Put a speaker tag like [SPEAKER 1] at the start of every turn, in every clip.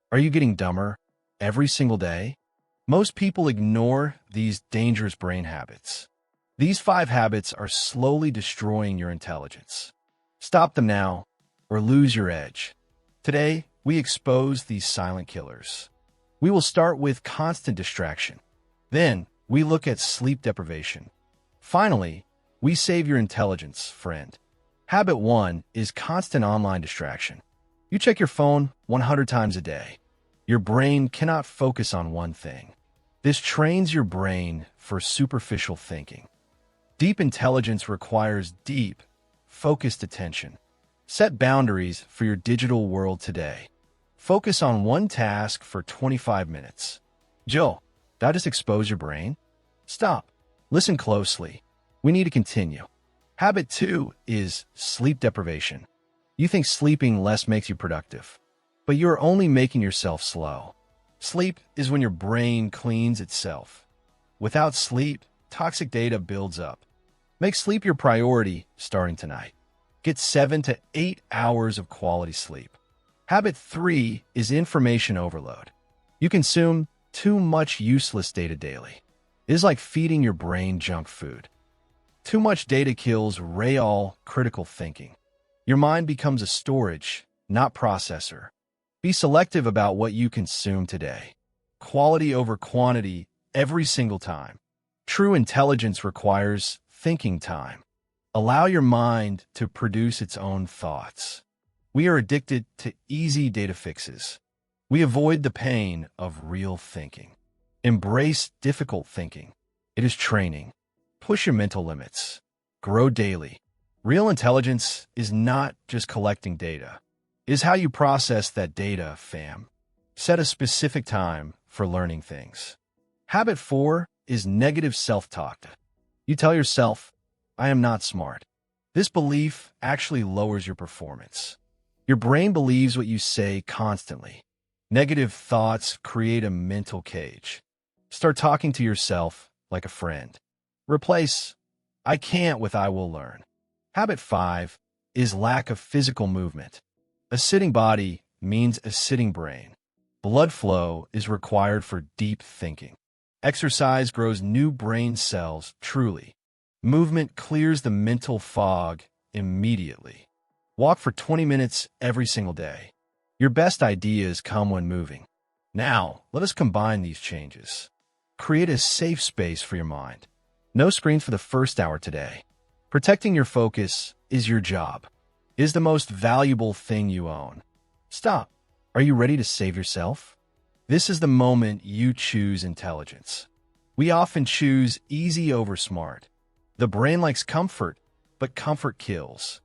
[SPEAKER 1] Are you getting dumber every single day? Most people ignore these dangerous brain habits. These 5 habits are slowly destroying your intelligence. Stop them now or lose your edge. Today, we expose these silent killers. We will start with constant distraction. Then, we look at sleep deprivation. Finally, we save your intelligence, friend. Habit 1 is constant online distraction. You check your phone 100 times a day. Your brain cannot focus on one thing. This trains your brain for superficial thinking. Deep intelligence requires deep, focused attention. Set boundaries for your digital world today. Focus on one task for 25 minutes. Jill, did I just expose your brain? Stop. Listen closely. We need to continue. Habit 2 is sleep deprivation. You think sleeping less makes you productive, but you're only making yourself slow. Sleep is when your brain cleans itself. Without sleep, toxic data builds up. Make sleep your priority starting tonight. Get 7 to 8 hours of quality sleep. Habit 3 is information overload. You consume too much useless data daily. It is like feeding your brain junk food. Too much data kills real, critical thinking. Your mind becomes a storage, not processor. Be selective about what you consume today. Quality over quantity every single time. True intelligence requires thinking time. Allow your mind to produce its own thoughts. We are addicted to easy data fixes. We avoid the pain of real thinking. Embrace difficult thinking. It is training. Push your mental limits. Grow daily. Real intelligence is not just collecting data. It is how you process that data, fam. Set a specific time for learning things. Habit 4 is negative self-talk. You tell yourself, I am not smart. This belief actually lowers your performance. Your brain believes what you say constantly. Negative thoughts create a mental cage. Start talking to yourself like a friend. Replace I can't with I will learn. Habit 5 is lack of physical movement. A sitting body means a sitting brain. Blood flow is required for deep thinking. Exercise grows new brain cells truly. Movement clears the mental fog immediately. Walk for 20 minutes every single day. Your best ideas come when moving. Now, let us combine these changes. Create a safe space for your mind. No screens for the first hour today. Protecting your focus is your job. It is the most valuable thing you own. Stop. Are you ready to save yourself? This is the moment you choose intelligence. We often choose easy over smart. The brain likes comfort, but comfort kills.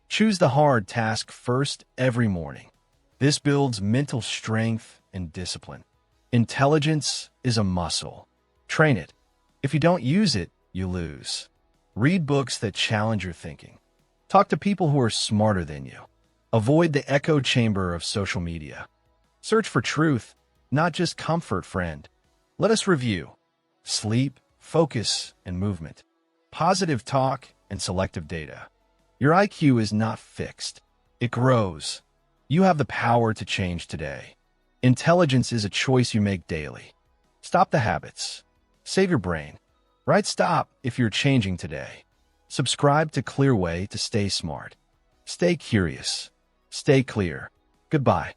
[SPEAKER 1] Choose the hard task first every morning. This builds mental strength and discipline. Intelligence is a muscle. Train it. If you don't use it, you lose. Read books that challenge your thinking. Talk to people who are smarter than you. Avoid the echo chamber of social media. Search for truth, not just comfort, friend. Let us review. Sleep, focus, and movement. Positive talk and selective data. Your IQ is not fixed. It grows. You have the power to change today. Intelligence is a choice you make daily. Stop the habits. Save your brain. Write stop if you're changing today. Subscribe to Clearway to stay smart. Stay curious. Stay clear. Goodbye.